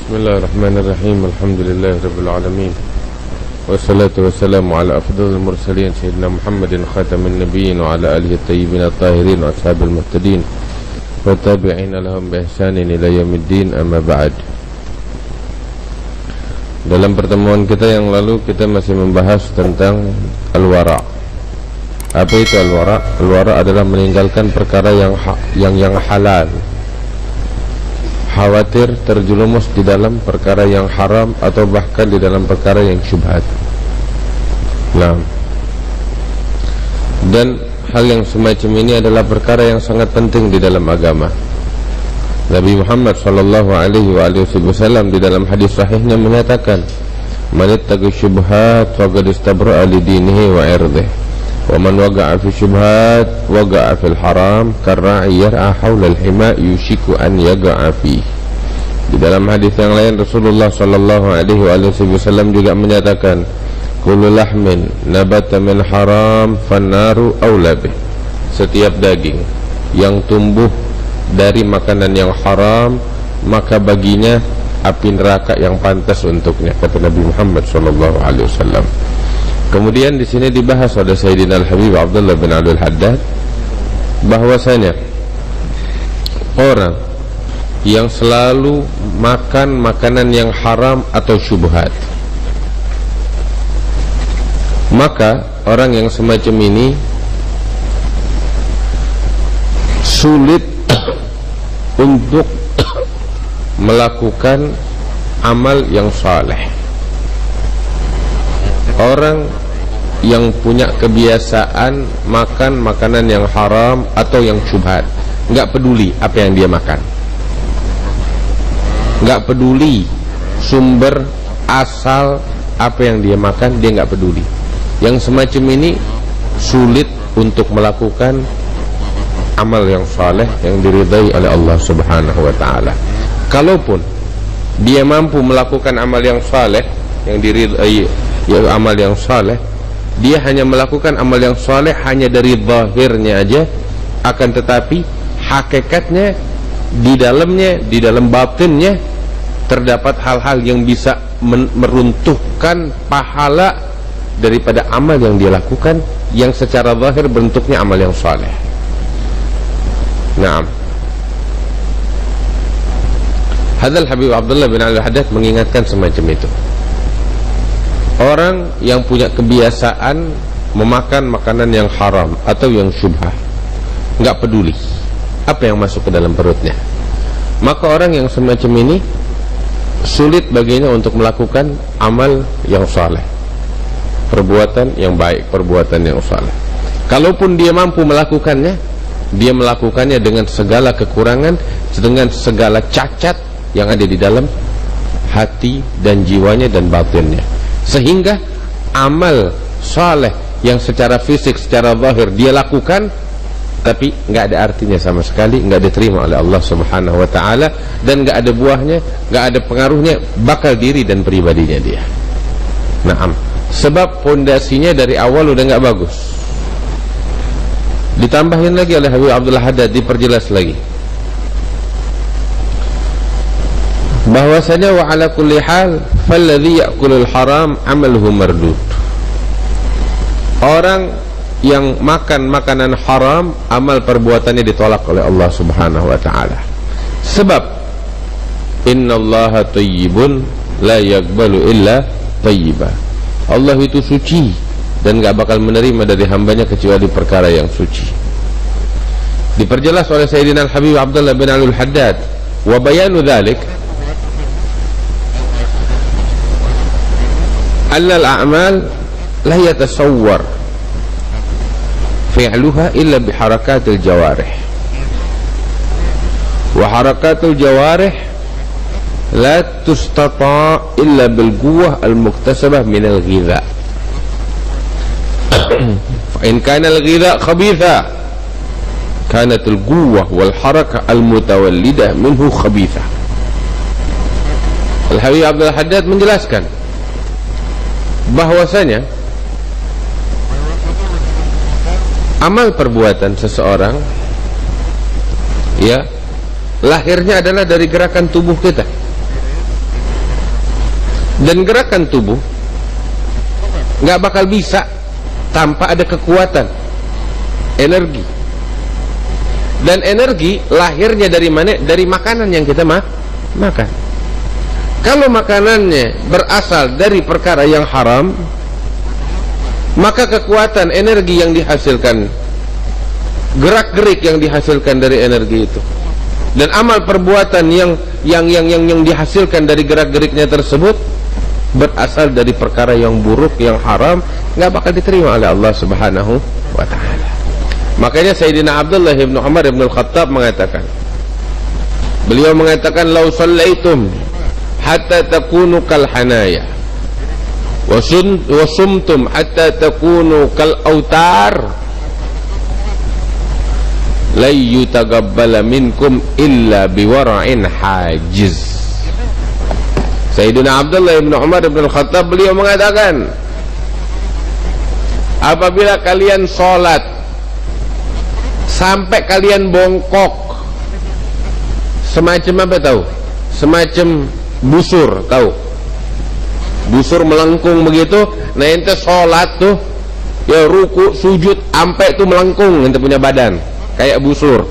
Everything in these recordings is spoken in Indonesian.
Bismillahirrahmanirrahim. Alhamdulillahirabbil alamin. Wassalatu wassalamu ala afdhalil mursalin sayyidina Muhammadin khatamin nabiyyin wa ala alihi at-tayyibin at-tahirin wa ashabil muhtadin wa tabi'ina lahum bi ihsanin ila yaumiddin, amma ba'd. Dalam pertemuan kita yang lalu kita masih membahas tentang al-wara'. Apa itu al-wara'? Al-wara' adalah meninggalkan perkara yang halal, khawatir terjerumus di dalam perkara yang haram atau bahkan di dalam perkara yang syubhat. Nah, dan hal yang semacam ini adalah perkara yang sangat penting di dalam agama. Nabi Muhammad sallallahu alaihi wasallam di dalam hadis sahihnya menyatakan, "Man ittaqa syubhat faqad istabra'a li dinihi wa 'irdihi, wa man waqa'a fi syubhat waqa'a fil haram karra'i yar'a haula al-hima yushiku an yaqa'a fi." Di dalam hadis yang lain Rasulullah sallallahu alaihi wasallam juga menyatakan, "Kullu lahmin nabata min haram fannaru aula bih." Setiap daging yang tumbuh dari makanan yang haram, maka baginya api neraka yang pantas untuknya, kata Nabi Muhammad sallallahu alaihi wasallam. Kemudian di sini dibahas oleh Sayyidina Al-Habib Abdullah bin Abdul Haddad bahwasanya orang yang selalu makan makanan yang haram atau syubhat, maka orang yang semacam ini sulit untuk melakukan amal yang saleh. Orang yang punya kebiasaan makan makanan yang haram atau yang syubhat, nggak peduli apa yang dia makan, nggak peduli sumber asal apa yang dia makan, dia nggak peduli. Yang semacam ini sulit untuk melakukan amal yang saleh yang diridai oleh Allah Subhanahu wa taala. Kalaupun dia mampu melakukan amal yang saleh yang diridai, yaitu amal yang saleh, dia hanya melakukan amal yang saleh hanya dari zahirnya aja, akan tetapi hakikatnya di dalamnya, di dalam batinnya terdapat hal-hal yang bisa meruntuhkan pahala daripada amal yang dia lakukan yang secara zahir bentuknya amal yang saleh. Naam. Hadal Habib Abdullah bin Abdul Haddad mengingatkan semacam itu. Orang yang punya kebiasaan memakan makanan yang haram atau yang syubhah, nggak peduli apa yang masuk ke dalam perutnya, maka orang yang semacam ini sulit baginya untuk melakukan amal yang saleh, perbuatan yang baik, perbuatan yang saleh. Kalaupun dia mampu melakukannya, dia melakukannya dengan segala kekurangan, dengan segala cacat yang ada di dalam hati dan jiwanya dan batinnya, sehingga amal saleh yang secara fisik, secara zahir dia lakukan, tapi nggak ada artinya sama sekali, nggak diterima oleh Allah Subhanahu wa taala, dan nggak ada buahnya, nggak ada pengaruhnya bakal diri dan pribadinya dia. Naam, sebab pondasinya dari awal udah nggak bagus. Ditambahin lagi oleh Habib Abdullah Haddad, diperjelas lagi bahwasanya wa ala kulli hal falladhi ya'kulul haram amaluhu mardud. Orang yang makan makanan haram, amal perbuatannya ditolak oleh Allah Subhanahu wa taala. Sebab innallaha thayyibun la yaqbalu illa thayyiba. Allah itu suci dan gak bakal menerima dari hambanya kecuali perkara yang suci. Diperjelas oleh Sayyidina Al-Habib Abdullah bin Abdul Haddad, wa bayanu dhalik anna al-a'mal la yatasawwar fi'luha illa biharakatil jawarih, wa harakatul jawarih la tustata illa bil quwwah al-muktasabah min al-ghidha. فإن كان الغذاء خبيثا كانت القوة والحركة المتولدة منه خبيثة. Al-Habib Abdul Haddad menjelaskan bahwasanya amal perbuatan seseorang ya lahirnya adalah dari gerakan tubuh kita. Dan gerakan tubuh nggak bakal bisa tanpa ada kekuatan, energi. Dan energi lahirnya dari mana? Dari makanan yang kita makan. Kalau makanannya berasal dari perkara yang haram, maka kekuatan energi yang dihasilkan, gerak-gerik yang dihasilkan dari energi itu, dan amal perbuatan yang dihasilkan dari gerak-geriknya tersebut berasal dari perkara yang buruk, yang haram, nggak bakal diterima oleh Allah Subhanahu wa ta'ala. Makanya Sayyidina Abdullah ibn Umar ibn al-Khattab mengatakan, beliau mengatakan, "Lau sallaitum hatta takunu kal hanaya wa sumtum hatta takunu kal autar la yutagabbala minkum illa biwara'in hajiz." Sayyidina Abdullah ibn Umar ibn al-Khattab beliau mengatakan, apabila kalian sholat sampai kalian bongkok semacam apa tahu? Semacam busur, tahu? Busur melengkung begitu. Nah ente sholat tuh ya ruku sujud sampai tuh melengkung ente punya badan kayak busur.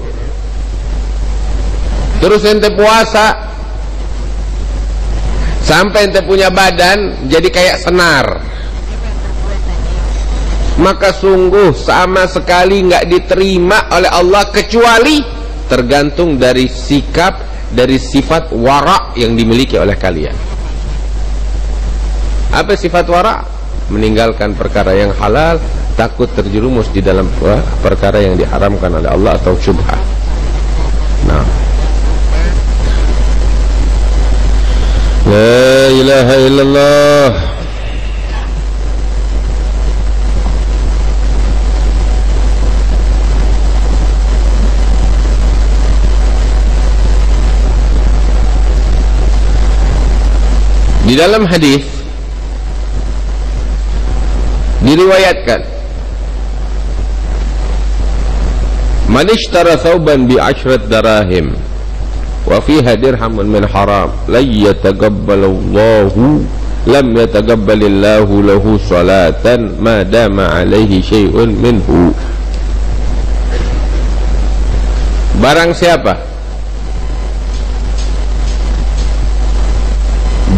Terus ente puasa sampai ente punya badan jadi kayak senar, maka sungguh sama sekali nggak diterima oleh Allah, kecuali tergantung dari sikap, dari sifat wara yang dimiliki oleh kalian. Apa sifat wara? Meninggalkan perkara yang halal, takut terjerumus di dalam perkara yang diharamkan oleh Allah atau syubhat. Nah, la ilaha illallah. Di dalam hadis diriwayatkan, man ishtara thawban bi 'ashrat darahim wa fiha dirhamun min haram lam yataqabbalillahu lahu salatan ma dama alaihi syai'un minhu. Barang siapa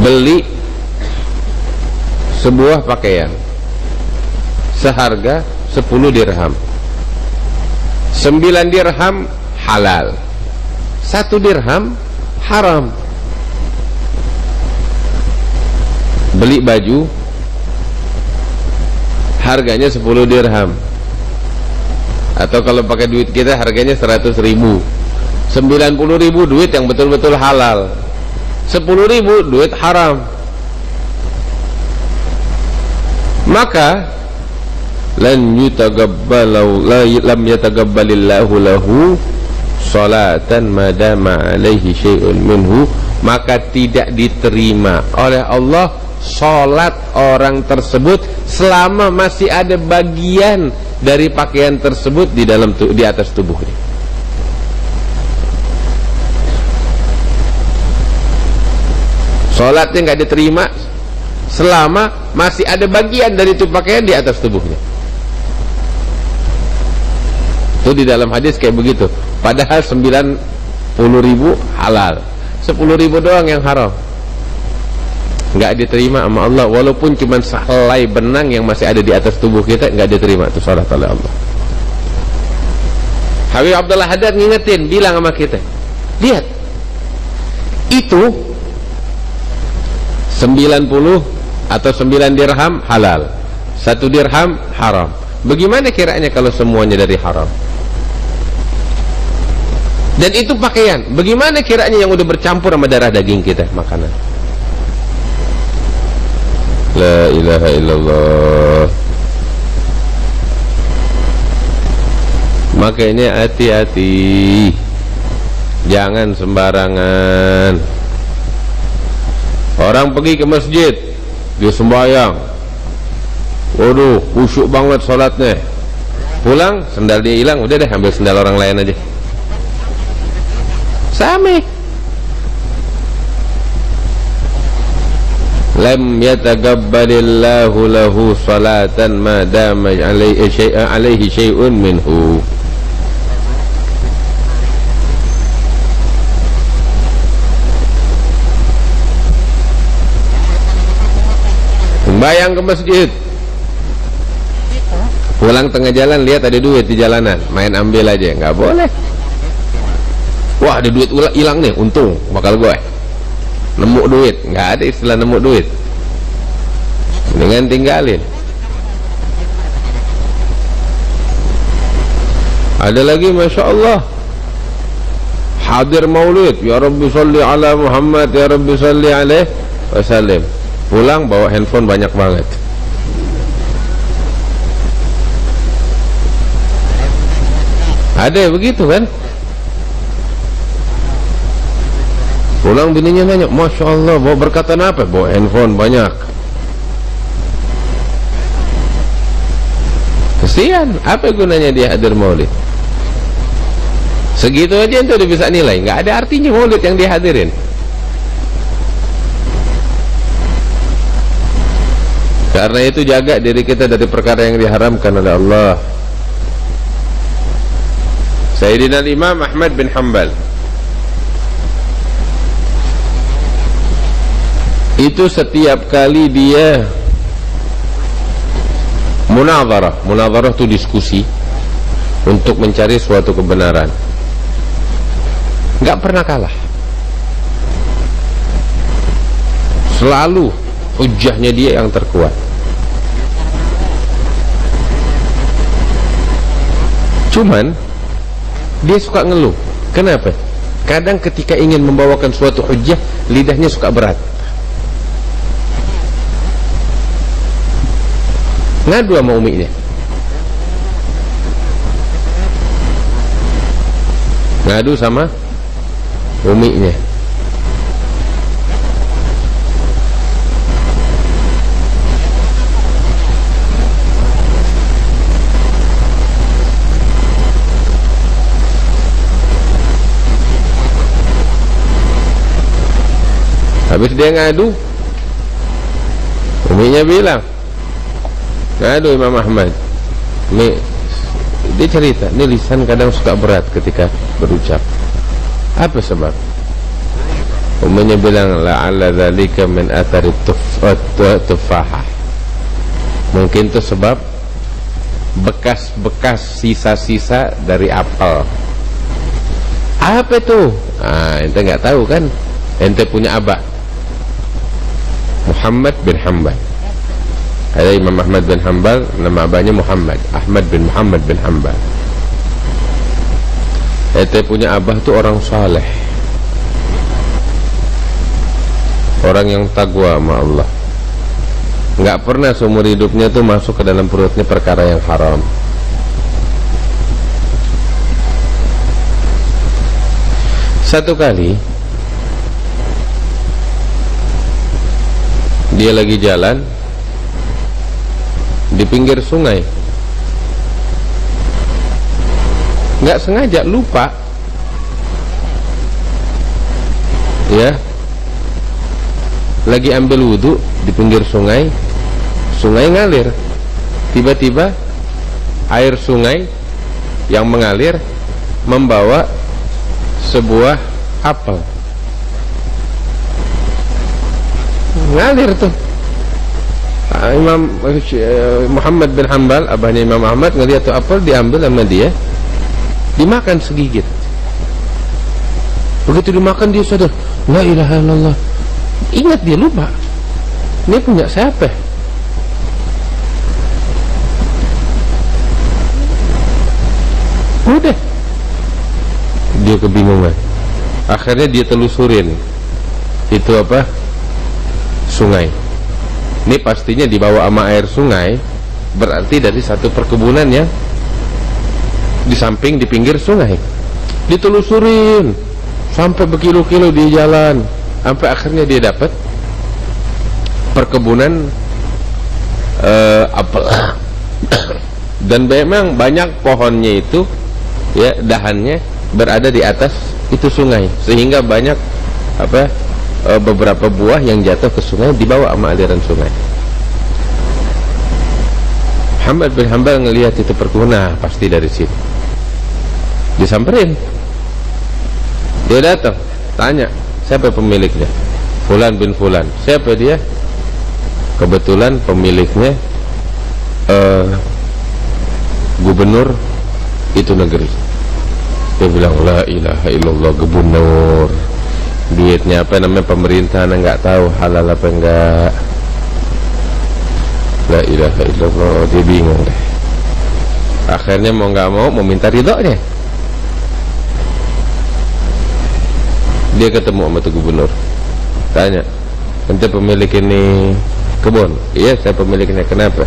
beli sebuah pakaian seharga 10 dirham, 9 dirham halal, 1 dirham haram. Beli baju harganya 10 dirham, atau kalau pakai duit kita harganya 100.000, 90.000 duit yang betul-betul halal, 10.000 duit haram. Maka lam yataqabbalillahu lahu salatan madama alaihi syai'un minhu, maka tidak diterima oleh Allah salat orang tersebut selama masih ada bagian dari pakaian tersebut di atas tubuhnya. Salatnya nggak diterima selama masih ada bagian dari itu pakaian di atas tubuhnya. Itu di dalam hadis kayak begitu. Padahal 90.000 halal, 10.000 doang yang haram. Nggak diterima sama Allah, walaupun cuma sehelai benang yang masih ada di atas tubuh kita, nggak diterima itu salat oleh Allah. Habib Abdullah Haddad ngingetin, bilang sama kita, lihat itu 90 atau 9 dirham halal, 1 dirham haram. Bagaimana kiranya kalau semuanya dari haram? Dan itu pakaian, bagaimana kiranya yang udah bercampur sama darah daging kita, makanan? La ilaha illallah. Makanya hati-hati, jangan sembarangan. Orang pergi ke masjid, dia sembahyang, waduh khusyuk banget sholatnya, pulang sendal dia hilang, udah deh ambil sendal orang lain aja. Sama. lam yataqabbalillahu lahu salatan ma dama alaihi syai'un minhu. Bayang ke masjid, pulang tengah jalan lihat ada duit di jalanan, main ambil aja, nggak boleh. Wah, ada duit hilang nih, untung bakal gue nemu duit. Nggak ada istilah nemu duit, dengan tinggalin. Ada lagi, Masya Allah, hadir maulid, ya Rabbi salli ala Muhammad, ya Rabbi salli alaihi wasallam. Pulang bawa handphone banyak banget. Ada begitu kan? Pulang bininya nanya, Masya Allah, bawa berkatan apa? Bawa handphone banyak. Kesian, apa gunanya dia hadir maulid? Segitu aja itu udah bisa nilai. Nggak ada artinya maulid yang dihadirin. Karena itu jaga diri kita dari perkara yang diharamkan oleh Allah. Sayyidina Imam Ahmad bin Hanbal itu setiap kali dia munadharah itu diskusi untuk mencari suatu kebenaran, nggak pernah kalah. Selalu hujahnya dia yang terkuat. Cuman dia suka ngeluh. Kenapa? Kadang ketika ingin membawakan suatu hujah, lidahnya suka berat. Ngadu sama uminya. Ngadu sama uminya. Habis dia ngadu, uminya bilang, ngadu Imam Ahmad, dia cerita, ini lisan kadang suka berat ketika berucap. Apa sebab? Uminya bilang, la'alla dzalika min athari tufahah. Mungkin itu sebab bekas-bekas sisa-sisa dari apel. Apa itu? Ah, ente nggak tahu kan? Ente punya abah Muhammad bin Hanbal. Ada Imam Ahmad bin Hanbal, nama abahnya Muhammad, Ahmad bin Muhammad bin Hanbal. Ente punya abah tuh orang saleh, orang yang takwa sama Allah, nggak pernah seumur hidupnya tuh masuk ke dalam perutnya perkara yang haram. Satu kali dia lagi jalan di pinggir sungai, nggak sengaja, lupa ya, lagi ambil wudhu di pinggir sungai, sungai ngalir, tiba-tiba air sungai yang mengalir membawa sebuah apel, ngalir tuh. Imam Muhammad bin Hanbal, abahnya Imam Ahmad, ngeliat tuh apel, diambil sama dia, dimakan segigit. Begitu dimakan dia sadar, la ilaha illallah. Ingat dia lupa, ini punya siapa? Udah, dia kebingungan. Akhirnya dia telusurin itu apa, sungai. Ini pastinya dibawa sama air sungai, berarti dari satu perkebunan yang di samping, di pinggir sungai. Ditelusurin sampai berkilo-kilo di jalan, sampai akhirnya dia dapat perkebunan apel. Dan memang banyak pohonnya itu, ya, dahannya berada di atas itu sungai, sehingga banyak apa, beberapa buah yang jatuh ke sungai dibawa sama aliran sungai. Muhammad bin Hanbal ngelihat itu perkebunan, pasti dari sini. Disamperin, dia datang, tanya, siapa pemiliknya? Fulan bin Fulan. Siapa dia? Kebetulan pemiliknya gubernur itu negeri. Dia bilang, la ilaha illallah, gubernur, duitnya apa namanya pemerintahan, nggak tahu halal apa enggak. La ilaha illallah. Dia bingung deh. Akhirnya mau nggak mau minta ridhonya. Dia ketemu sama tuh gubernur, tanya, ente pemilik ini kebun? Iya, saya pemiliknya. Kenapa?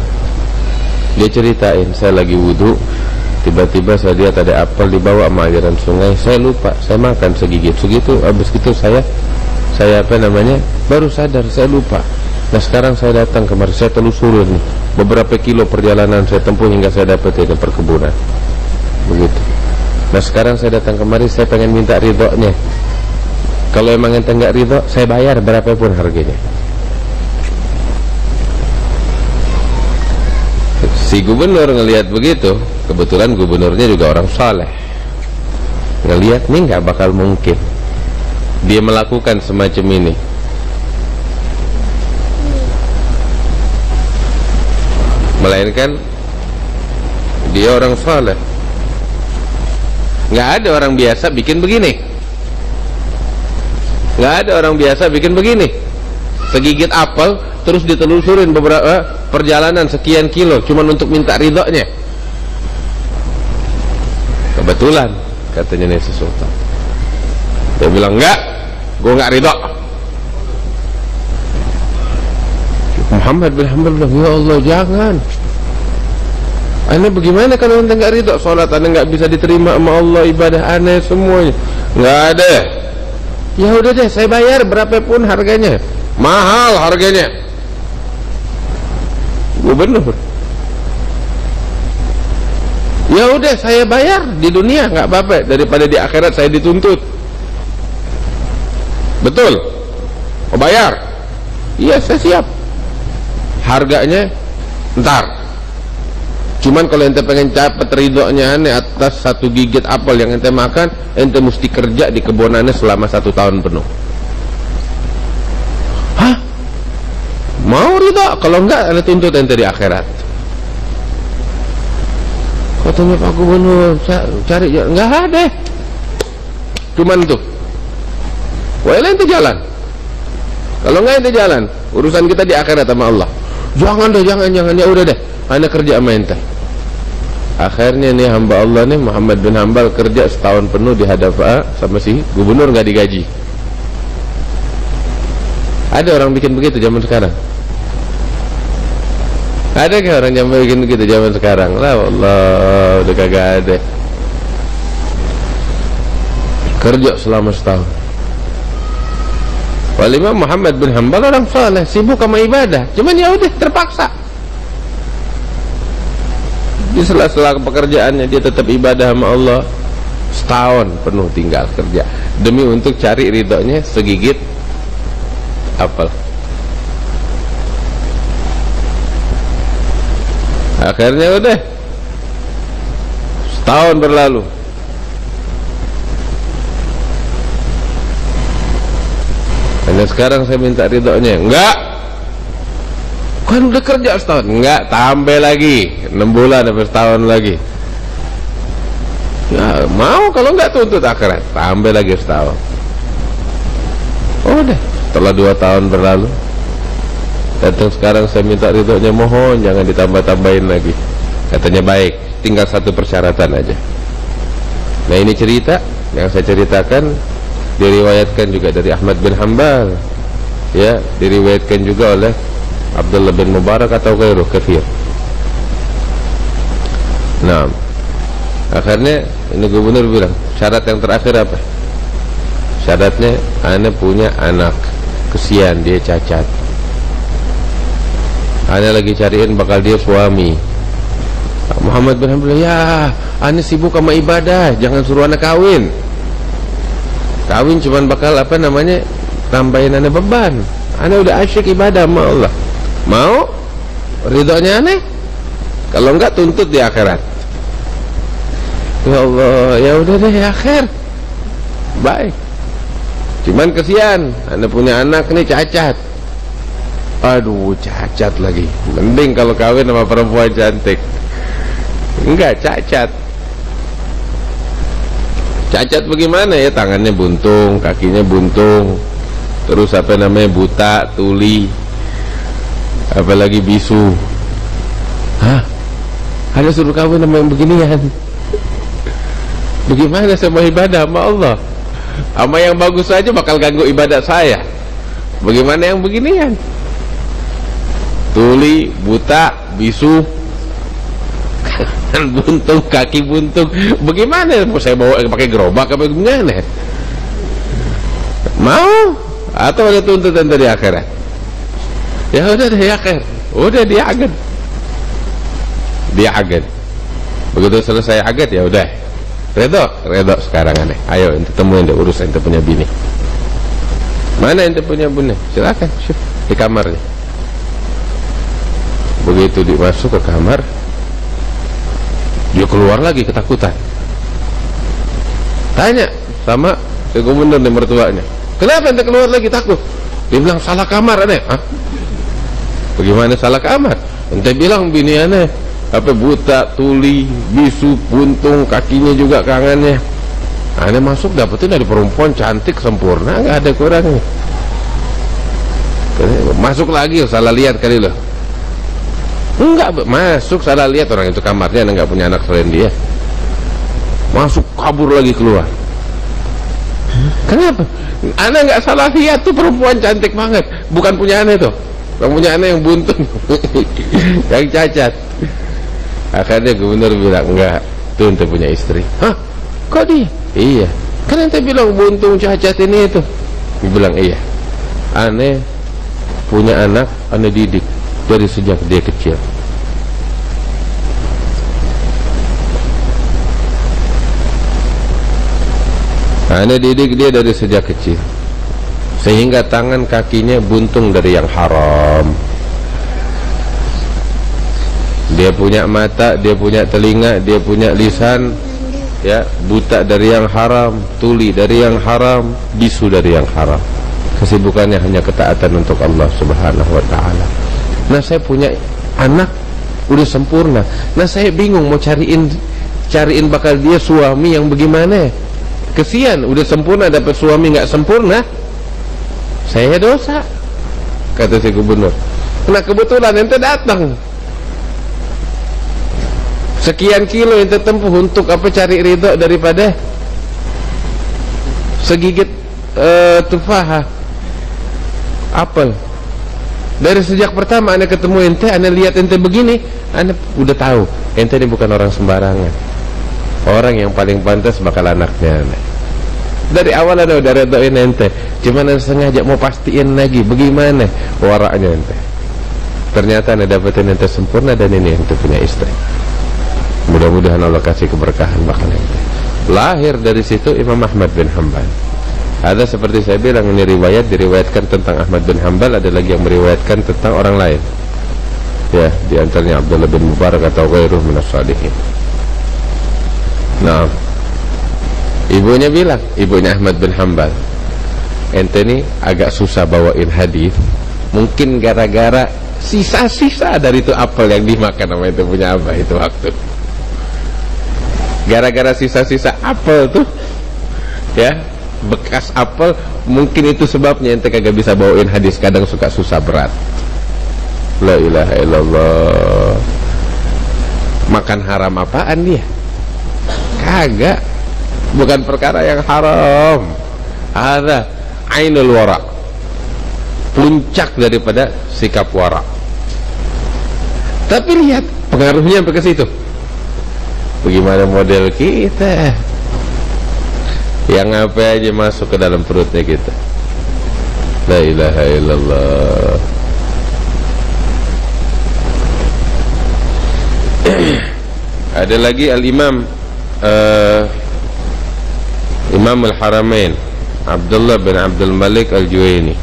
Dia ceritain, saya lagi wudhu, tiba-tiba saya lihat ada apel dibawa sama aliran sungai, saya lupa, saya makan segigit segitu, habis itu saya apa namanya baru sadar saya lupa. Nah sekarang saya datang kemari, saya telusurin nih, beberapa kilo perjalanan saya tempuh hingga saya dapat ini perkebunan begitu. Nah sekarang saya datang kemari, saya pengen minta ridhonya. Kalau emang ente nggak ridho, saya bayar berapapun harganya. Si gubernur ngelihat begitu, kebetulan gubernurnya juga orang saleh, ngelihat nih nggak bakal mungkin dia melakukan semacam ini. Melainkan dia orang saleh. Nggak ada orang biasa bikin begini. Nggak ada orang biasa bikin begini. Segigit apel terus ditelusurin beberapa perjalanan sekian kilo cuman untuk minta ridhonya. Kebetulan katanya nih Sultan, dia bilang enggak, gue nggak ridho. Muhammad bin Hanbal bilang, ya Allah jangan, aneh bagaimana kalau ente nggak ridho, sholat aneh nggak bisa diterima sama Allah, ibadah aneh semuanya nggak ada. Ya udah deh, saya bayar berapapun harganya, mahal harganya. Gubernur, ya udah saya bayar di dunia nggak apa-apa, daripada di akhirat saya dituntut. Betul, mau bayar? Iya saya siap. Harganya ntar. Cuman kalau ente pengen cepet ridhonya aneh atas satu gigit apel yang ente makan, ente mesti kerja di kebunannya selama 1 tahun penuh. Hah? Mau ridho? Kalau enggak, ente tuntut ente di akhirat. Katanya Pak Gubernur, cari enggak ada. Cuman tuh. Wah, ente jalan. Kalau enggak ente jalan, urusan kita di akhirat sama Allah. Jangan deh, jangan, ya udah deh. Anda kerja sama ente. Akhirnya nih hamba Allah nih Muhammad bin Hanbal kerja setahun penuh di hadapan sama si gubernur, nggak digaji. Ada orang bikin begitu zaman sekarang? Ada nggak orang yang bikin begitu zaman sekarang? Lah Allah, udah kagak ada. Kerja selama setahun. Wal Imam Muhammad bin Hanbal orang saleh, sibuk sama ibadah. Cuman ya udah terpaksa. Di sela-sela pekerjaannya dia tetap ibadah sama Allah. Setahun penuh tinggal kerja demi untuk cari ridhonya segigit apel. Akhirnya udah setahun berlalu. Dan sekarang saya minta ridhonya. Enggak, kan udah kerja setahun. Enggak, tambah lagi 6 bulan sampai setahun lagi. Ya mau, kalau enggak tuntut akhirat, tambah lagi setahun. Oh deh, setelah 2 tahun berlalu, datang sekarang saya minta ridhonya, mohon jangan ditambah-tambahin lagi. Katanya baik, tinggal 1 persyaratan aja. Nah ini cerita yang saya ceritakan diriwayatkan juga dari Ahmad bin Hanbal, ya, diriwayatkan juga oleh Abdullah bin Mubarak atau ghairuh kathir. Nah, akhirnya ini gubernur bilang, syarat yang terakhir apa? Syaratnya, ane punya anak, kesian dia cacat, ane lagi cariin bakal dia suami. Muhammad bin Hanbal, ya ane sibuk sama ibadah, jangan suruh anak kawin. Kawin cuman bakal apa namanya, tambahin ane beban. Ane udah asyik ibadah sama Allah, mau ridhonya ane, kalau enggak tuntut di akhirat. Ya Allah, ya udah deh akhir baik. Cuman kesian, anda punya anak nih cacat. Aduh, cacat lagi. Mending kalau kawin sama perempuan cantik. Enggak, cacat. Cacat bagaimana ya? Tangannya buntung, kakinya buntung, terus apa namanya, buta, tuli, apalagi bisu. Hah? Ada suruh kawin sama yang beginian? Bagaimana saya mau ibadah sama Allah? Sama yang bagus saja bakal ganggu ibadah saya. Bagaimana yang beginian? Tuli, buta, bisu, buntung, kaki buntung. Bagaimana? Mau saya bawa pakai gerobak apa gimana? Mau? Atau ada tuntutan dari akhirat? Ya udah di akhir, udah dia agak, dia agak. Begitu selesai agak ya udah. Redo sekarang aneh. Ayo ente temuin deh, urus ente punya bini. Mana ente punya bini? Silakan, di kamarnya. Begitu masuk ke kamar, dia keluar lagi ketakutan. Tanya sama si gubernur dan mertuanya, kenapa ente keluar lagi takut? Dia bilang salah kamar aneh. Hah? Bagaimana salah kamar? Ente bilang bini aneh apa buta, tuli, bisu, buntung, kakinya juga kangannya. Aneh masuk dapetin dari perempuan cantik sempurna, nggak ada kurangnya. Masuk lagi, salah lihat kali loh. Enggak, masuk salah lihat, orang itu kamarnya nggak punya anak selain dia. Masuk kabur lagi keluar. Kenapa? Aneh nggak salah lihat tuh, perempuan cantik banget, bukan punya aneh tuh, yang punya aneh yang buntung, yang cacat. Akhirnya gubernur bilang, enggak, itu ente punya istri. Hah? Kok dia? Iya, kan ente bilang buntung, cacat ini itu. Dia bilang iya, aneh punya anak, aneh didik dari sejak dia kecil. Aneh didik dia dari sejak kecil, sehingga tangan kakinya buntung dari yang haram. Dia punya mata, dia punya telinga, dia punya lisan, ya, buta dari yang haram, tuli dari yang haram, bisu dari yang haram. Kesibukannya hanya ketaatan untuk Allah Subhanahu wa ta'ala. Nah, saya punya anak udah sempurna. Nah, saya bingung mau cariin bakal dia suami yang bagaimana. Kesian, udah sempurna dapat suami nggak sempurna. Saya dosa, kata si gubernur. Nah, kebetulan ente datang. Sekian kilo yang tertempuh untuk apa, cari ridho daripada segigit tufah apel. Dari sejak pertama ane ketemu ente, ane lihat ente begini, ane udah tahu ente ini bukan orang sembarangan, orang yang paling pantas bakal anaknya ane. Dari awal ane udah redoin ente, cuman ane sengaja mau pastiin lagi bagaimana waraknya ente. Ternyata ane dapetin ente sempurna, dan ini ente punya istri. Mudah-mudahan Allah kasih keberkahan bakal ente. Lahir dari situ Imam Ahmad bin Hanbal. Ada seperti saya bilang, ini riwayat diriwayatkan tentang Ahmad bin Hanbal, ada lagi yang meriwayatkan tentang orang lain. Ya, diantaranya Abdullah bin Mubarak atau ghairuh minas salihin. Nah, ibunya bilang, ibunya Ahmad bin Hanbal, ente nih agak susah bawain hadis, mungkin gara-gara sisa-sisa dari itu apel yang dimakan sama itu punya abah itu waktu. Gara-gara sisa-sisa apel tuh, ya, bekas apel, mungkin itu sebabnya ente kagak bisa bawain hadis, kadang suka susah berat. La ilaha illallah. Makan haram apaan dia? Kagak, bukan perkara yang haram. Ada ainul wara, puncak daripada sikap wara. Tapi lihat pengaruhnya sampai ke situ. Bagaimana model kita yang apa aja masuk ke dalam perutnya kita. La ilaha illallah. Ada lagi Al-Imam Imam Al-Haramain Abdullah bin Abdul Malik Al-Juwaini.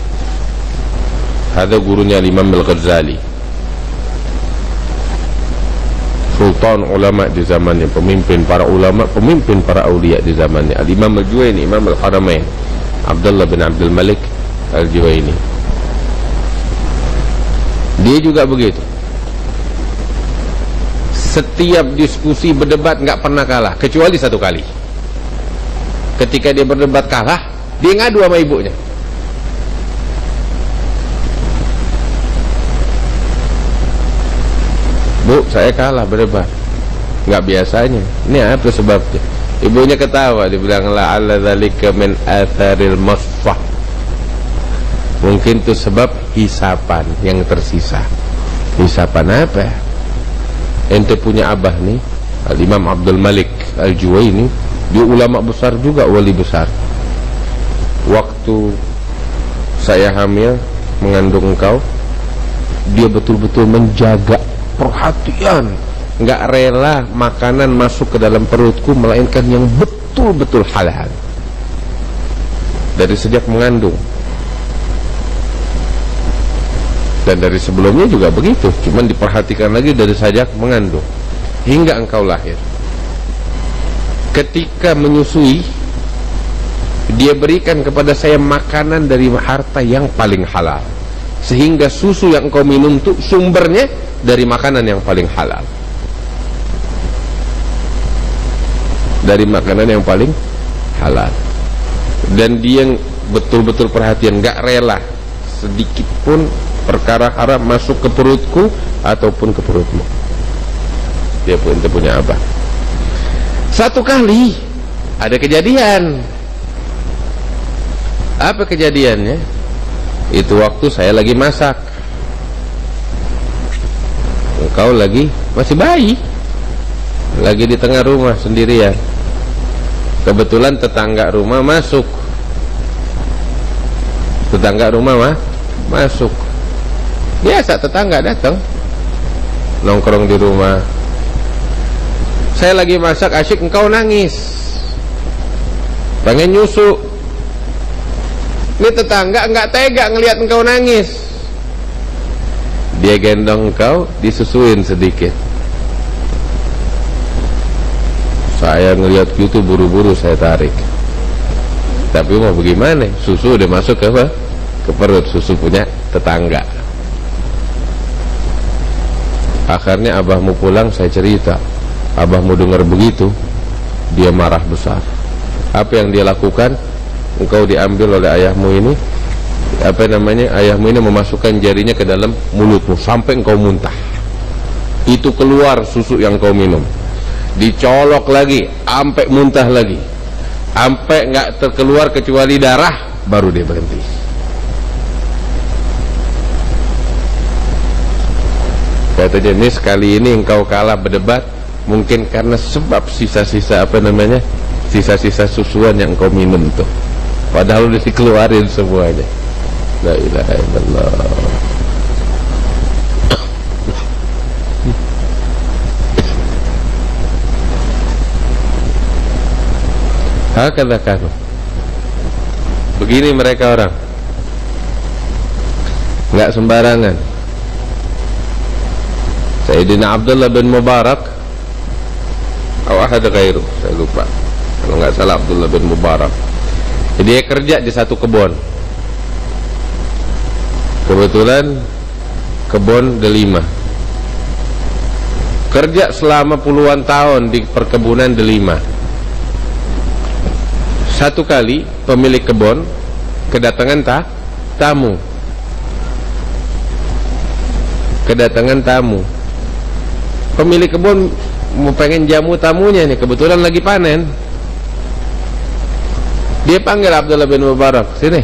Ada gurunya Imam Al-Ghazali, sultan ulama di zamannya, pemimpin para ulama, pemimpin para aulia di zamannya. Al-Imam Al-Juwaini, Imam Al-Haramain, Abdullah bin Abdul Malik Al-Juwaini. Dia juga begitu. Setiap diskusi berdebat nggak pernah kalah, kecuali satu kali. Ketika dia berdebat kalah, dia ngadu sama ibunya. Bu, saya kalah berdebat. Nggak biasanya. Ini apa sebabnya? Ibunya ketawa, dia bilang la'alla dzalika min atharil masfah. Mungkin itu sebab hisapan yang tersisa. Hisapan apa? Ente punya abah nih, Al-Imam Abdul Malik Al-Juwaini, dia ulama besar juga, wali besar. Waktu saya hamil mengandung engkau, dia betul-betul menjaga perhatian, nggak rela makanan masuk ke dalam perutku melainkan yang betul-betul halal. Dari sejak mengandung, dan dari sebelumnya juga begitu, cuman diperhatikan lagi dari sejak mengandung hingga engkau lahir. Ketika menyusui, dia berikan kepada saya makanan dari harta yang paling halal, sehingga susu yang engkau minum itu sumbernya dari makanan yang paling halal, dari makanan yang paling halal. Dan dia betul-betul perhatian, gak rela sedikit pun perkara haram masuk ke perutku ataupun ke perutmu. Dia punya abah. Satu kali ada kejadian. Apa kejadiannya? Itu waktu saya lagi masak, engkau lagi masih bayi, lagi di tengah rumah sendirian. Kebetulan tetangga rumah masuk. Tetangga rumah masuk. Biasa tetangga datang nongkrong di rumah. Saya lagi masak asyik, engkau nangis, pengen nyusu. Ini tetangga nggak tega ngelihat engkau nangis. Dia gendong engkau, disusuin sedikit. Saya ngelihat gitu, buru-buru saya tarik. Tapi mau bagaimana? Susu udah masuk ke perut, susu punya tetangga. Akhirnya abahmu pulang, saya cerita. Abahmu dengar begitu, dia marah besar. Apa yang dia lakukan? Engkau diambil oleh ayahmu ini, ayahmu ini memasukkan jarinya ke dalam mulutmu sampai engkau muntah. Itu keluar susu yang kau minum, dicolok lagi sampai muntah lagi, sampai nggak terkeluar kecuali darah, baru dia berhenti. Kata dia, ini sekali ini engkau kalah berdebat, mungkin karena sebab sisa-sisa sisa-sisa susuan yang engkau minum tuh, padahal udah dikeluarin semuanya. La ilaha illallah. Hakadha kanu. Begini mereka orang, nggak sembarangan. Sayyidina Abdullah bin Mubarak atau ada ghairu, saya lupa, kalau nggak salah Abdullah bin Mubarak. Dia kerja di satu kebun. Kebetulan kebun delima. Kerja selama puluhan tahun di perkebunan delima. Satu kali pemilik kebun kedatangan tamu. Pemilik kebun mau pengen jamu tamunya nih, kebetulan lagi panen. Dia panggil Abdullah bin Mubarak, sini,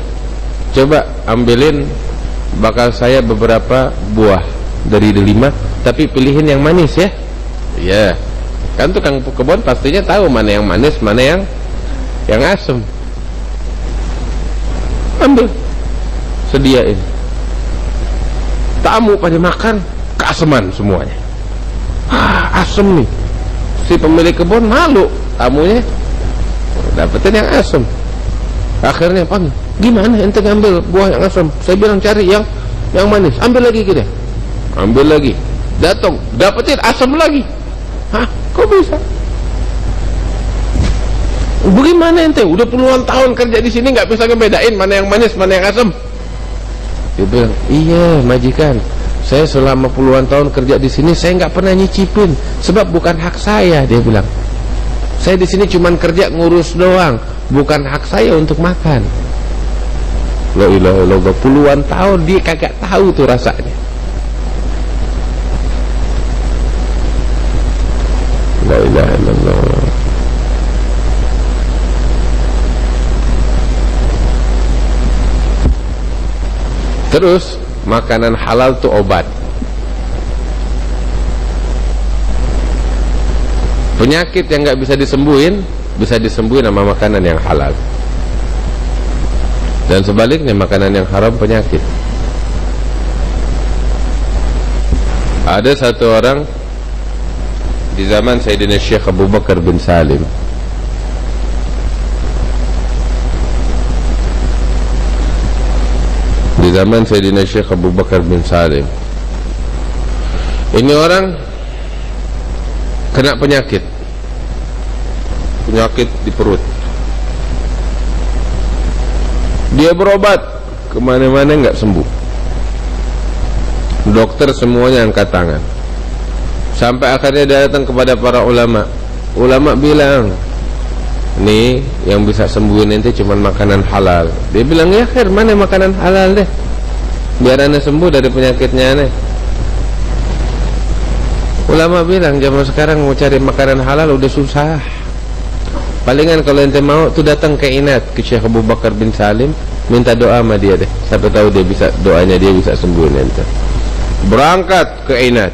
coba ambilin bakal saya beberapa buah dari delima, tapi pilihin yang manis ya. Iya, kan tukang kebun pastinya tahu mana yang manis, mana yang asam. Ambil, sediain. Tamu pada makan, keaseman semuanya. Asam nih. Si pemilik kebun malu, tamunya dapetin yang asam. Akhirnya panggil, gimana ente ngambil buah yang asam? Saya bilang cari yang manis. Ambil lagi gitu. Ambil lagi. Datang, dapetin asam lagi. Hah? Kok bisa? Bagaimana ente? Udah puluhan tahun kerja di sini nggak bisa ngebedain mana yang manis, mana yang asam? Dia bilang, iya majikan. Saya selama puluhan tahun kerja di sini, saya nggak pernah nyicipin, sebab bukan hak saya. Dia bilang, saya di sini cuma kerja ngurus doang, bukan hak saya untuk makan. La ilaha illallah, puluhan tahun dia kagak tahu tuh rasanya. La ilaha illallah. Terus makanan halal tuh obat. Penyakit yang nggak bisa disembuhin sama makanan yang halal. Dan sebaliknya makanan yang haram penyakit. Ada satu orang di zaman Sayyidina Syekh Abu Bakar bin Salim. Di zaman Sayyidina Syekh Abu Bakar bin Salim, ini orang kena penyakit di perut. Dia berobat kemana-mana nggak sembuh. Dokter semuanya angkat tangan. Sampai akhirnya dia datang kepada para ulama. Ulama bilang, nih yang bisa sembuhin nanti cuma makanan halal. Dia bilang, ya khair, mana makanan halal deh, biar anda sembuh dari penyakitnya aneh. Ulama bilang zaman sekarang mau cari makanan halal udah susah. Palingan kalau ente mau tuh datang ke Inat, ke Syekh Abu Bakar bin Salim, minta doa sama dia deh. Siapa tahu dia bisa, doanya dia bisa sembuhin ente. Berangkat ke Inat,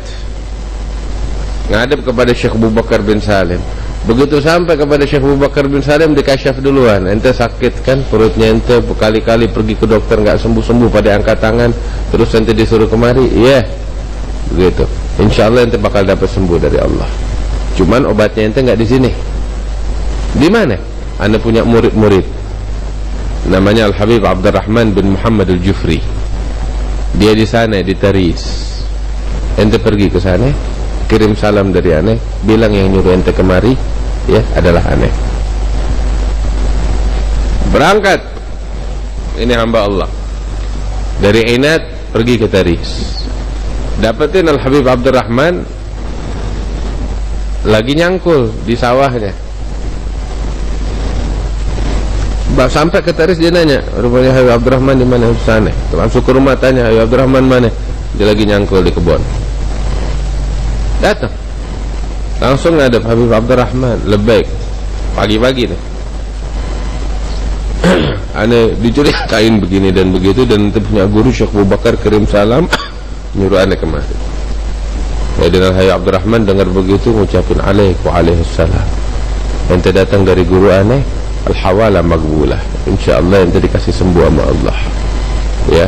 ngadep kepada Syekh Abu Bakar bin Salim. Begitu sampai kepada Syekh Abu Bakar bin Salim, dikasyaf duluan. Ente sakit kan perutnya, ente berkali-kali pergi ke dokter nggak sembuh-sembuh, pada angkat tangan. Terus ente disuruh kemari, iya begitu. Insya Allah ente bakal dapat sembuh dari Allah. Cuman obatnya ente nggak di sini. Di mana? Anda punya murid-murid, namanya Al Habib Abdurrahman bin Muhammad Al Jufri. Dia di sana di Taris. Ente pergi ke sana, kirim salam dari aneh, bilang yang nyuruh ente kemari ya adalah aneh. Berangkat ini hamba Allah dari Inat pergi ke Taris. Dapetin Al Habib Abdurrahman lagi nyangkul di sawahnya. Sampai ke Taris dia nanya, rupanya Habib Abdurrahman di mana? Di sana. Langsung ke rumah tanya, Habib Abdurrahman mana? Dia lagi nyangkul di kebun. Datang langsung ngadep Habib Abdurrahman, lebaik, pagi-pagi nih. Aneh diceritain begini dan begitu, dan punya guru Syekh Abu Bakar kirim salam nyuruh aneh kemari. Dan Habib Abdurrahman dengar begitu ngucapin alaihussalam. Ente datang dari guru aneh, al-hawala magbulah, insyaallah ente dikasih sembuh sama Allah. Ya,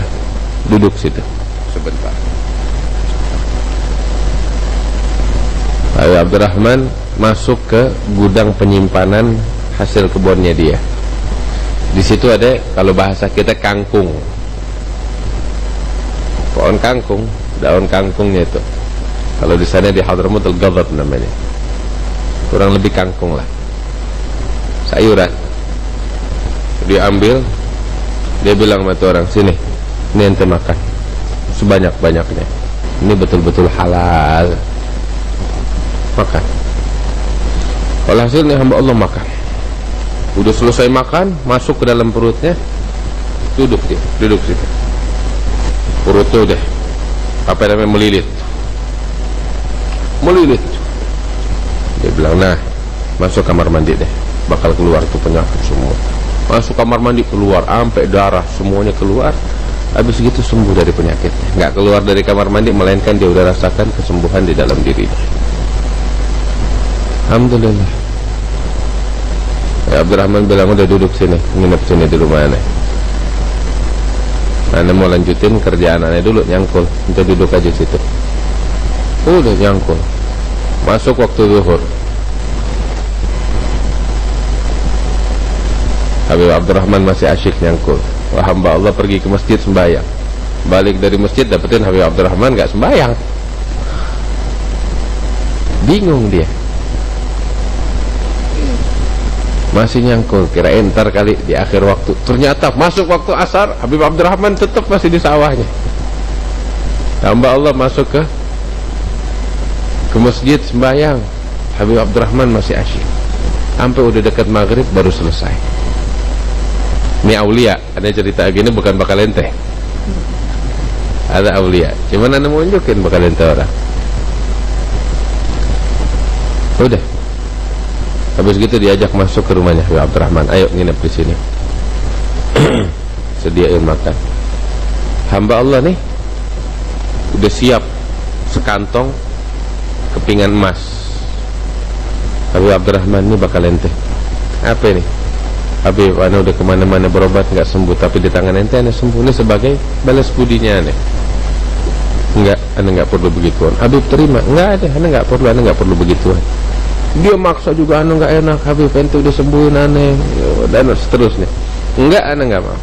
duduk situ sebentar. Habib Abdurrahman masuk ke gudang penyimpanan hasil kebunnya dia. Di situ ada, kalau bahasa kita, kangkung, pohon kangkung, daun kangkungnya itu. Kalau di sana di Hadramaut al-Ghadab namanya, kurang lebih kangkung lah, sayuran. Dia ambil, dia bilang sama orang, sini, ini ente makan sebanyak-banyaknya, ini betul-betul halal. Makan. Kalau hasilnya hamba Allah makan. Udah selesai makan, masuk ke dalam perutnya, duduk dia, duduk situ. Perutnya udah apa namanya, melilit. Dia bilang, nah, masuk kamar mandi deh, bakal keluar tuh penyakit semua. Masuk kamar mandi, keluar sampai darah semuanya keluar. Habis gitu sembuh dari penyakitnya. Nggak keluar dari kamar mandi, melainkan dia udah rasakan kesembuhan di dalam dirinya. Alhamdulillah. Ya, Abdurrahman bilang, udah duduk sini, nginep sini di rumah aneh. Aneh mau lanjutin kerjaan aneh dulu, nyangkul. Kita duduk aja situ. Udah nyangkul. Masuk waktu zuhur. Habib Abdurrahman masih asyik nyangkul. Wah, hamba Allah pergi ke masjid sembahyang, balik dari masjid dapetin Habib Abdurrahman gak sembahyang. Bingung dia, masih nyangkul, kirain ntar kali di akhir waktu. Ternyata masuk waktu asar, Habib Abdurrahman tetap masih di sawahnya. Hamba Allah masuk ke masjid sembahyang, Habib Abdurrahman masih asyik. Sampai udah dekat maghrib baru selesai. Ini aulia, ada cerita gini bukan bakal ente. Ada aulia, cuman anda mau unjukin bakal ente orang. Udah, habis gitu diajak masuk ke rumahnya Habib Abdurrahman. Ayo nginep di sini. Sediain makan. Hamba Allah nih udah siap sekantong kepingan emas. Habib Abdurrahman ini bakal ente. Apa ini? Habib, anda udah kemana-mana berobat nggak sembuh, tapi di tangan ente anda sembuh. Ini sebagai balas budinya anda. Enggak, anda nggak perlu begituan. Habib terima. Enggak ada, anda nggak perlu begituan. Dia maksa juga, anda nggak enak. Habib, ente udah sembuhin aneh dan seterusnya. Enggak, anda nggak mau.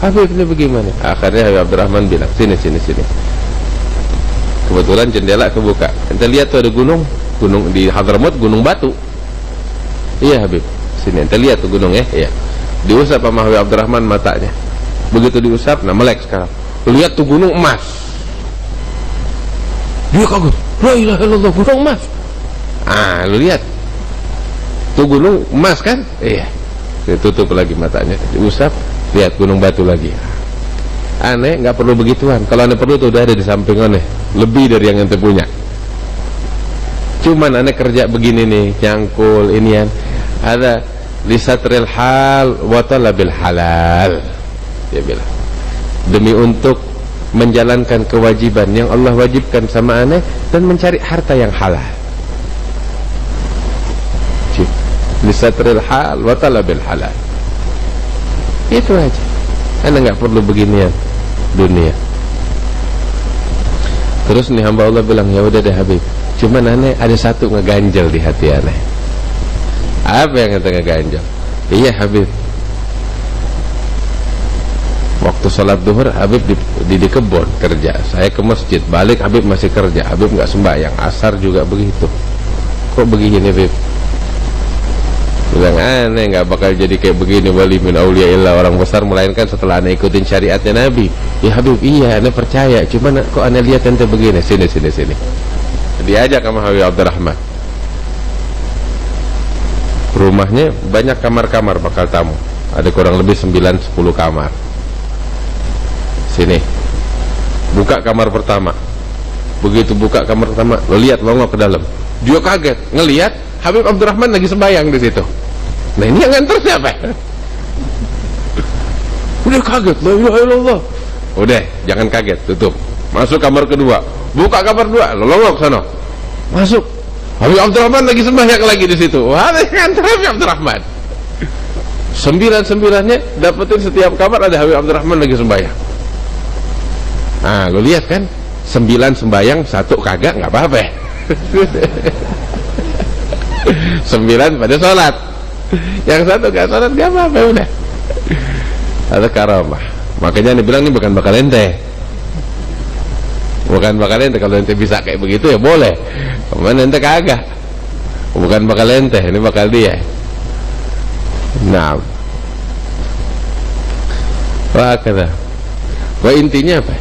Habib, ini bagaimana? Akhirnya Habib Abdurrahman bilang, sini. Kebetulan jendela kebuka. Ente lihat tuh ada gunung di Hadramaut, gunung batu. Iya Habib, sini ente lihat tuh gunung ya. Iya. Diusap sama Habib Abdurrahman matanya. Begitu diusap, nah melek sekarang. Lihat tuh gunung emas. Dia kaget. La ilaha illallah, gunung emas. Ah, lu lihat. Tuh gunung emas kan? Iya. Ditutup lagi matanya. Diusap, lihat gunung batu lagi. Aneh, nggak perlu begituan. Kalau anda perlu tuh udah ada di samping aneh, lebih dari yang ente punya. Cuman aneh kerja begini nih, nyangkul inian. Ada lisatril hal wa talabil halal. Dia bilang, demi untuk menjalankan kewajiban yang Allah wajibkan sama aneh dan mencari harta yang halal. Lisatril hal wa talabil halal. Itu aja. Anda nggak perlu beginian dunia. Terus nih hamba Allah bilang, ya udah deh Habib, cuman aneh ada satu ngeganjel di hati aneh. Apa yang kata ngeganjel? Iya Habib, waktu sholat duhur Habib di kebun kerja, saya ke masjid, balik Habib masih kerja, Habib nggak sembahyang, asar juga begitu. Kok begini Habib? Bilang aneh nggak bakal jadi kayak begini, wali min auliyaillah, orang besar, melainkan setelah aneh ikutin syariatnya Nabi. Ya Habib, iya aneh percaya, cuman kok aneh lihat ente begini. Sini diajak sama Habib Abdurrahman. Rumahnya banyak kamar-kamar bakal tamu, ada kurang lebih 9-10 kamar. Sini, buka kamar pertama. Begitu buka kamar pertama, lo lihat longok ke dalam. Dia kaget ngelihat Habib Abdurrahman lagi sembahyang di situ. Nah ini yang nganter siapa? Udah kaget, la ilaha illallah. Udah, jangan kaget, tutup. Masuk kamar kedua, buka kamar kedua, lo longok sana. Masuk, Habib Abdurrahman lagi sembahyang lagi di situ. Wah, yang nganter Habib Abdurrahman. 9-9-nya dapetin setiap kamar ada Habib Abdurrahman lagi sembahyang. Nah, lo lihat kan? 9 sembahyang, 1 kagak, nggak apa-apa. 9 pada sholat, yang 1 gak sholat, gak apa-apa, udah. Ada karamah. Makanya nih bilang, ini bukan bakal ente. Bukan bakal ente. Kalau ente bisa kayak begitu ya boleh, kemana ente kagak. Bukan bakal ente, ini bakal dia. Nah, wah kata, wah intinya apa?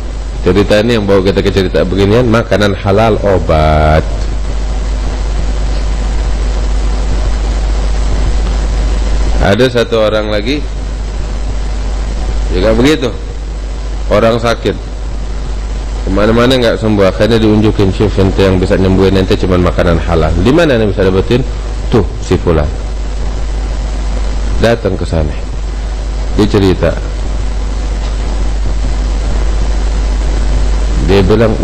Cerita ini yang bawa kita ke cerita beginian, makanan halal obat. Ada satu orang lagi juga begitu, orang sakit kemana-mana nggak sembuh, akhirnya diunjukin, Syekh, ente yang bisa nyembuhin ente cuman makanan halal. Di mana ente bisa dapetin? Tuh si fulan. Datang ke sana, dia cerita, dia bilang,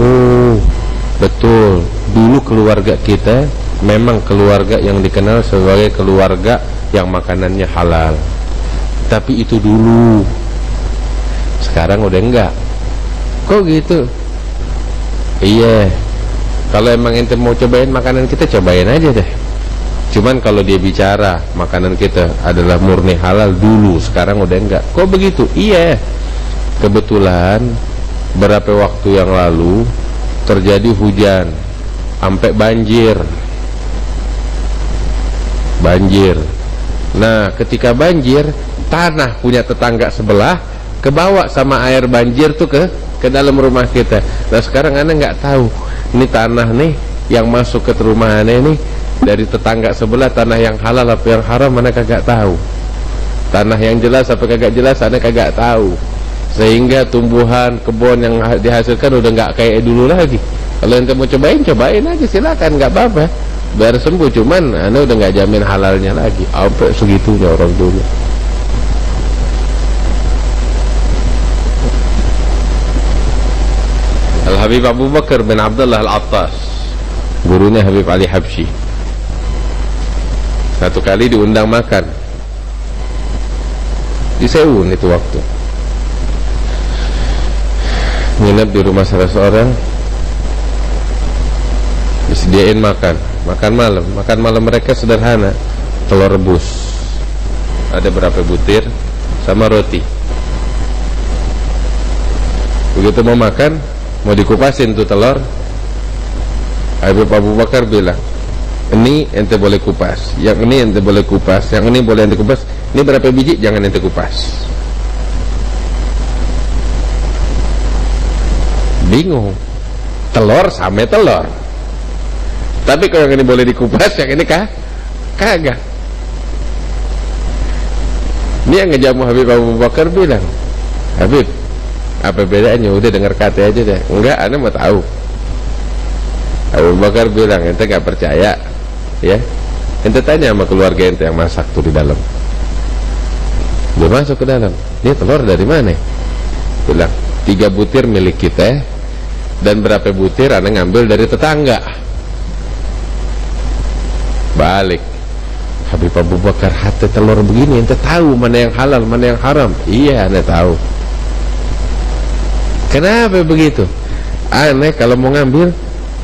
betul, dulu keluarga kita memang keluarga yang dikenal sebagai keluarga yang makanannya halal, tapi itu dulu, sekarang udah enggak. Kok gitu? Iya, kalau emang ente mau cobain makanan kita, cobain aja deh. Cuman kalau dia bicara makanan kita adalah murni halal dulu, sekarang udah enggak. Kok begitu? Iya, kebetulan beberapa waktu yang lalu terjadi hujan sampai banjir. Nah, ketika banjir, tanah punya tetangga sebelah kebawa sama air banjir tuh ke dalam rumah kita. Nah, sekarang Anda nggak tahu ini tanah nih yang masuk ke rumah Anda nih dari tetangga sebelah, tanah yang halal apa yang haram Anda kagak tahu. Tanah yang jelas apa kagak jelas Anda kagak tahu. Sehingga tumbuhan kebun yang dihasilkan udah nggak kayak dulu lagi. Kalau ente mau cobain aja, silakan, nggak apa-apa, biar sembuh. Cuman Anda udah nggak jamin halalnya lagi. Sampai segitunya orang dulu. Al-Habib Abu Bakar bin Abdullah Al-Attas, gurunya Habib Ali Habsyi, satu kali diundang makan di Seun. Itu waktu nginep di rumah salah seorang, disediain makan malam mereka sederhana, telur rebus, ada berapa butir sama roti. Begitu mau makan, mau dikupasin tuh telur, Habib Abu Bakar bilang, ini ente boleh kupas, yang ini ente boleh kupas, yang ini boleh ente kupas, ini berapa biji jangan ente kupas. Bingung, telur sama telur, tapi kalau yang ini boleh dikupas, yang ini kagak. Ini yang ngejamu Habib Abu Bakar bilang, Habib, apa bedanya? Udah dengar kata aja deh. Enggak, Anda mau tahu. Abu Bakar bilang, ente gak percaya ya, ente tanya sama keluarga ente yang masak tuh di dalam. Dia masuk ke dalam, ini telur dari mana? Bilang, 3 butir milik kita, dan berapa butir Anda ngambil dari tetangga. Balik Habib Abu Bakar, hati telur begini ente tahu mana yang halal mana yang haram? Iya, Anda tahu. Kenapa begitu? Aneh kalau mau ngambil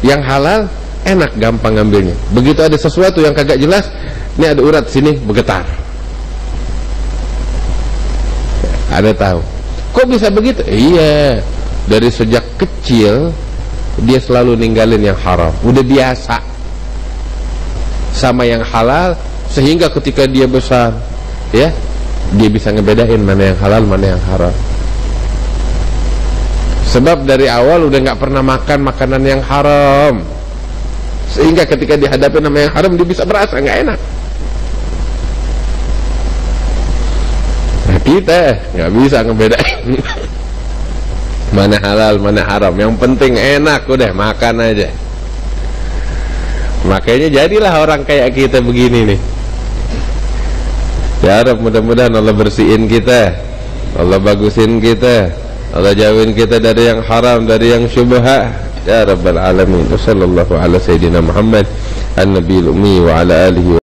yang halal enak, gampang ngambilnya. Begitu ada sesuatu yang kagak jelas, ini ada urat sini bergetar. Anda tahu. Kok bisa begitu? Iya, dari sejak kecil dia selalu ninggalin yang haram. Udah biasa sama yang halal, sehingga ketika dia besar ya, dia bisa ngebedain mana yang halal mana yang haram. Sebab dari awal udah nggak pernah makan makanan yang haram, sehingga ketika dihadapi nama yang haram dia bisa merasa nggak enak. Nah, kita nggak bisa ngebedain mana halal mana haram. Yang penting enak, udah makan aja. Makanya jadilah orang kayak kita begini nih. Ya Rabb, mudah-mudahan Allah bersihin kita, Allah bagusin kita, Allah jauhin kita dari yang haram, dari yang syubhat, ya Rabbal Alamin. Sallallahu ala Sayyidina Muhammad an-Nabiyil Ummi wa ala alihi